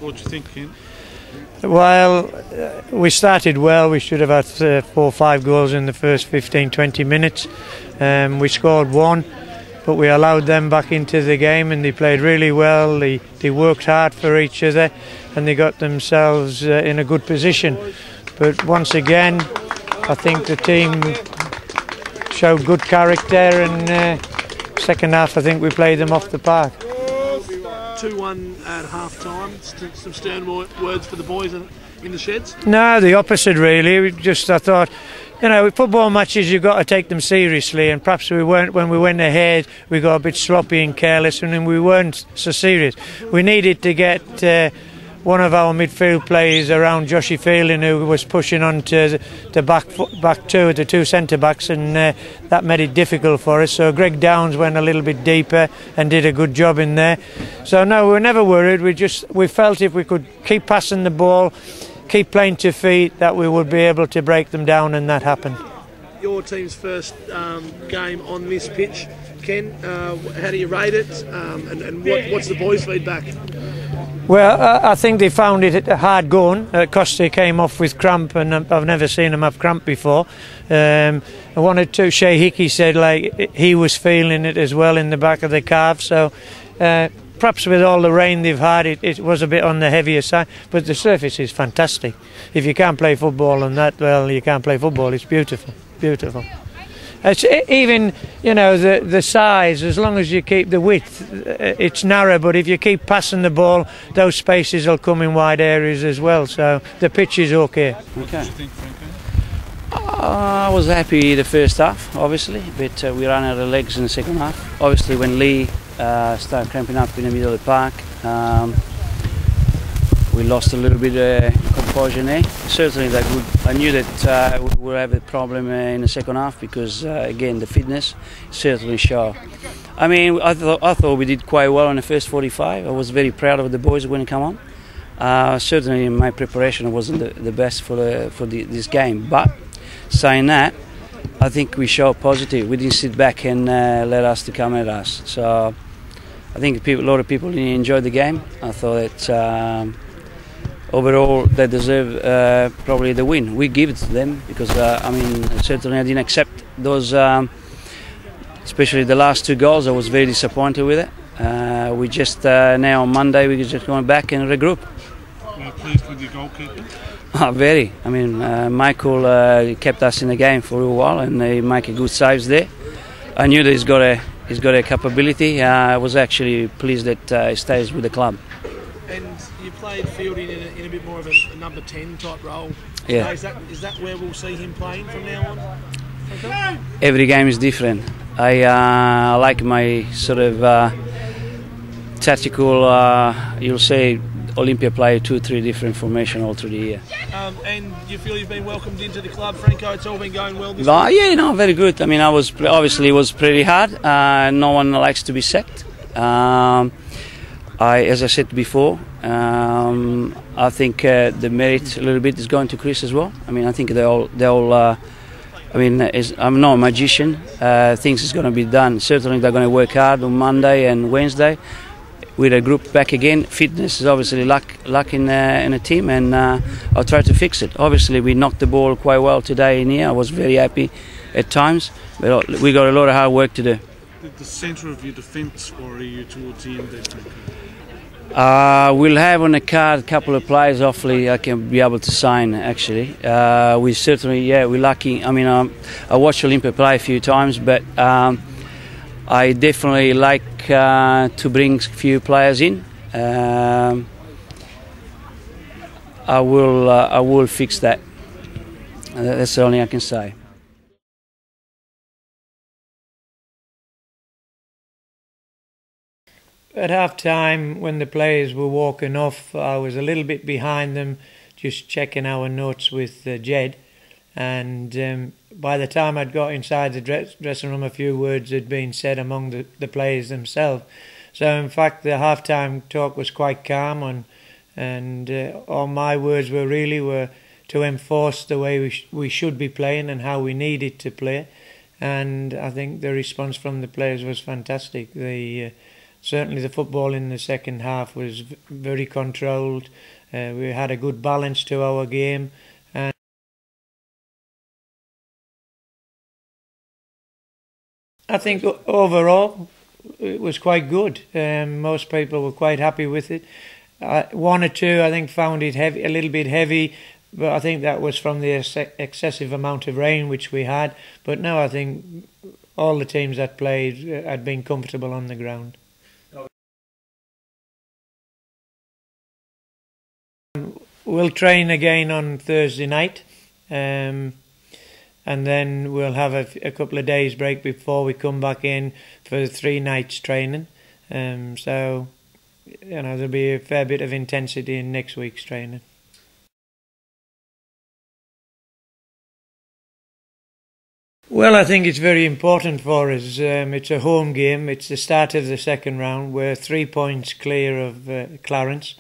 What do you think, Ken? Well, we started well. We should have had 4 or 5 goals in the first 15-20 minutes. We scored 1, but we allowed them back into the game, and they played really well. They worked hard for each other, and they got themselves in a good position. But once again, I think the team showed good character, and second half I think we played them off the park. 2-1 at half-time. Some stern words for the boys in the sheds? No, the opposite really. I thought, you know, football matches you've got to take them seriously, and perhaps we weren't. When we went ahead, we got a bit sloppy and careless, and then we weren't so serious. We needed to get one of our midfield players around Joshy Fielding, who was pushing on to the back two, the 2 centre-backs, and that made it difficult for us. So Greg Downs went a little bit deeper and did a good job in there. So no, we were never worried. We felt if we could keep passing the ball, keep playing to feet, that we would be able to break them down, and that happened. Your team's first game on this pitch, Ken, how do you rate it, and what's the boys' feedback? Well, I think they found it hard going. Costa came off with cramp, and I've never seen him have cramp before. I wanted to. Shea Hickey said like he was feeling it as well in the back of the calf. So perhaps with all the rain they've had, it was a bit on the heavier side. But the surface is fantastic. If you can't play football on that, well, you can't play football. It's beautiful, beautiful. It's even, you know, the size, as long as you keep the width, it's narrow, but if you keep passing the ball, those spaces will come in wide areas as well, so the pitch is okay. What do you think, Franco? I was happy the first half, obviously, but we ran out of legs in the second half. Obviously, when Lee started cramping up in the middle of the park, we lost a little bit of composure there. Certainly I knew that we would have a problem in the second half because, again, the fitness certainly showed. I mean, I thought we did quite well in the first 45. I was very proud of the boys when they come on. Certainly my preparation wasn't the best for this game. But saying that, I think we showed positive. We didn't sit back and let us to come at us. So I think a lot of people enjoyed the game. I thought that overall they deserve probably the win. We give it to them because I mean, certainly I didn't accept those, especially the last 2 goals. I was very disappointed with it. We just now on Monday we're just going back and regroup. Are you pleased with your goalkeeper? Very. I mean, Michael kept us in the game for a while, and he make good saves there. I knew that he's got a capability. I was actually pleased that he stays with the club. And you played Fielding in a bit more of a number 10 type role. Yeah. Is that where we'll see him playing from now on? Okay. Every game is different. I like my sort of tactical. You'll say Olympia play 2-3 different formation all through the year. And you feel you've been welcomed into the club, Franco? It's all been going well this week? Yeah, no, very good. I mean, obviously it was pretty hard. No one likes to be sacked. As I said before, I think the merit a little bit is going to Chris as well. I mean, I think they all. I mean, I'm not a magician. Things is going to be done. Certainly, they're going to work hard on Monday and Wednesday with a group back again. Fitness is obviously luck in a team, and I'll try to fix it. Obviously, we knocked the ball quite well today in here. I was very happy at times, but we got a lot of hard work to do. The centre of your defence, or are you towards the end there, Franco? We'll have on the card a couple of players. Hopefully, I can be able to sign. Actually, we certainly, we're lucky. I mean, I watched Olympia play a few times, but I definitely like to bring a few players in. I will fix that. That's the only I can say. At half-time, when the players were walking off, I was a little bit behind them, just checking our notes with Jed. And by the time I'd got inside the dressing room, a few words had been said among the players themselves. So, in fact, the half-time talk was quite calm, and all my words were to enforce the way we should be playing and how we needed to play. And I think the response from the players was fantastic. They certainly the football in the second half was very controlled. We had a good balance to our game. And I think overall it was quite good. Most people were quite happy with it. One or two, I think, found it heavy, a little bit heavy, but I think that was from the excessive amount of rain which we had. But no, I think all the teams that played had been comfortable on the ground. We'll train again on Thursday night, and then we'll have a couple of days break before we come back in for 3 nights training. So, you know, there'll be a fair bit of intensity in next week's training. Well, I think it's very important for us. It's a home game. It's the start of the second round. We're 3 points clear of Clarence.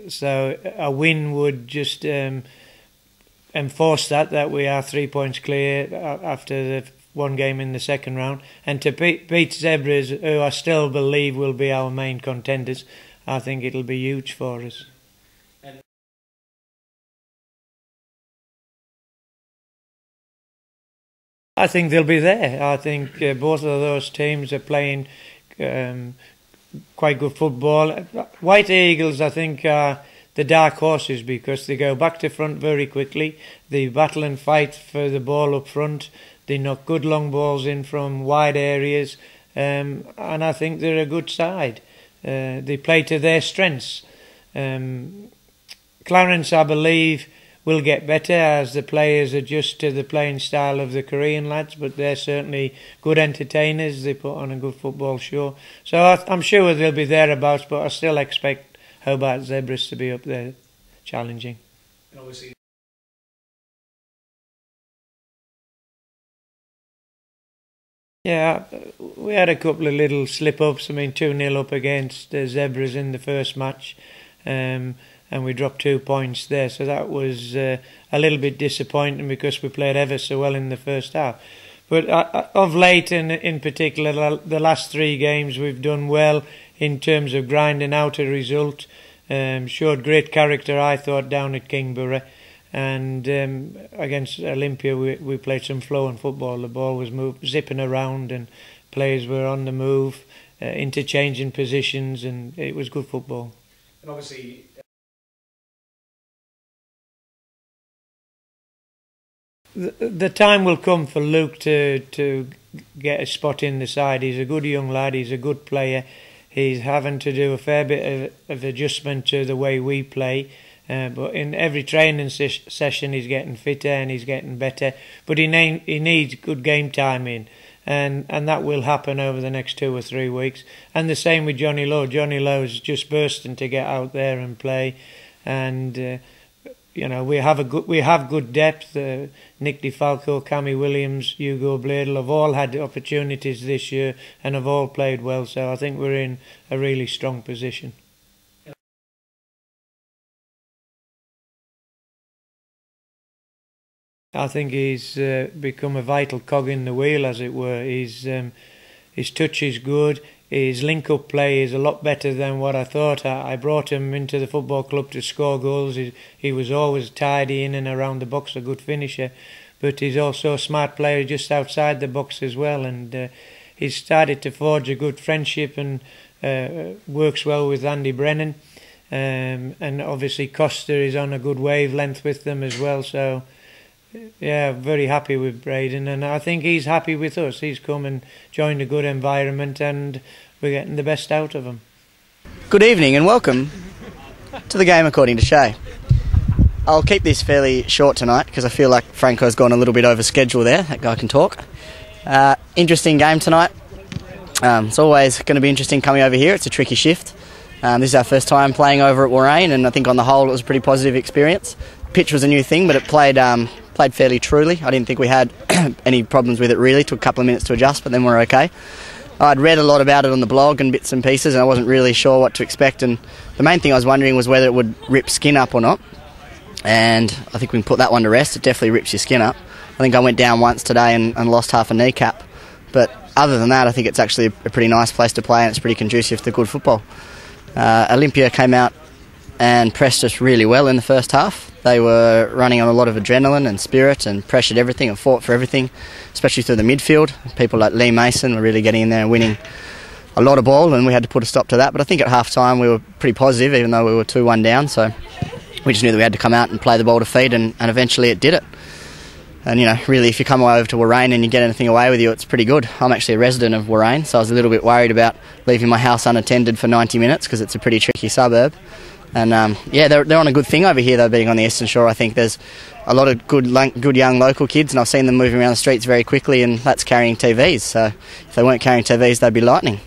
So a win would just enforce that we are 3 points clear after the one game in the second round. And to beat Zebras, who I still believe will be our main contenders, I think it'll be huge for us. I think they'll be there. I think both of those teams are playing quite good football. White Eagles, I think, are the dark horses because they go back to front very quickly. They battle and fight for the ball up front. They knock good long balls in from wide areas, and I think they're a good side. They play to their strengths. Clarence, I believe, will get better as the players adjust to the playing style of the Korean lads, but they're certainly good entertainers. They put on a good football show. So I'm sure they'll be thereabouts, but I still expect Hobart Zebras to be up there challenging. And obviously, yeah, we had a couple of little slip-ups. I mean, 2-0 up against the Zebras in the first match. And we dropped 2 points there, so that was a little bit disappointing because we played ever so well in the first half. But of late, in particular, the last 3 games we've done well in terms of grinding out a result. Showed great character, I thought, down at Kingborough, and against Olympia we played some flowing football. The ball was zipping around and players were on the move, interchanging positions, and it was good football. and obviously. The time will come for Luke to get a spot in the side. He's a good young lad, he's a good player. He's having to do a fair bit of adjustment to the way we play. But in every training session he's getting fitter and he's getting better. But he needs good game time in. And that will happen over the next 2 or 3 weeks. And the same with Johnny Lowe. Johnny Lowe's just bursting to get out there and play. And you know, we have good depth. Nick DeFalco, Cammy Williams, Hugo Bladel have all had opportunities this year and have all played well. So I think we're in a really strong position. I think he's become a vital cog in the wheel, as it were. His touch is good. His link-up play is a lot better than what I thought. I brought him into the football club to score goals. He was always tidy in and around the box, a good finisher. But he's also a smart player just outside the box as well. And he's started to forge a good friendship and works well with Andy Brennan. And obviously Costa is on a good wavelength with them as well. So yeah, very happy with Braden, and I think he's happy with us. He's come and joined a good environment and we're getting the best out of him. Good evening and welcome to the game according to Shay. I'll keep this fairly short tonight because I feel like Franco's gone a little bit over schedule there. That guy can talk. Interesting game tonight. It's always going to be interesting coming over here. It's a tricky shift. This is our first time playing over at Warrane, and I think on the whole it was a pretty positive experience. Pitch was a new thing, but it played fairly truly. I didn't think we had any problems with it really. It took a couple of minutes to adjust, but then we're okay. I'd read a lot about it on the blog and bits and pieces, and I wasn't really sure what to expect. And the main thing I was wondering was whether it would rip skin up or not. And I think we can put that one to rest. It definitely rips your skin up. I think I went down once today and lost half a kneecap. But other than that, I think it's actually a pretty nice place to play, and it's pretty conducive to good football. Olympia came out and pressed us really well in the first half. They were running on a lot of adrenaline and spirit and pressured everything and fought for everything, especially through the midfield. People like Lee Mason were really getting in there and winning a lot of ball, and we had to put a stop to that. But I think at half-time we were pretty positive, even though we were 2-1 down, so we just knew that we had to come out and play the ball to feed, and eventually it did it. And, you know, really, if you come over to Warrane and you get anything away with you, it's pretty good. I'm actually a resident of Warrane, so I was a little bit worried about leaving my house unattended for 90 minutes because it's a pretty tricky suburb. And, yeah, they're on a good thing over here, though, being on the Eastern Shore. I think there's a lot of good young local kids, and I've seen them moving around the streets very quickly, and that's carrying TVs. So if they weren't carrying TVs, they'd be lightning.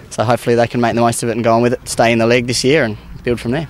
So hopefully they can make the most of it and go on with it, stay in the league this year and build from there.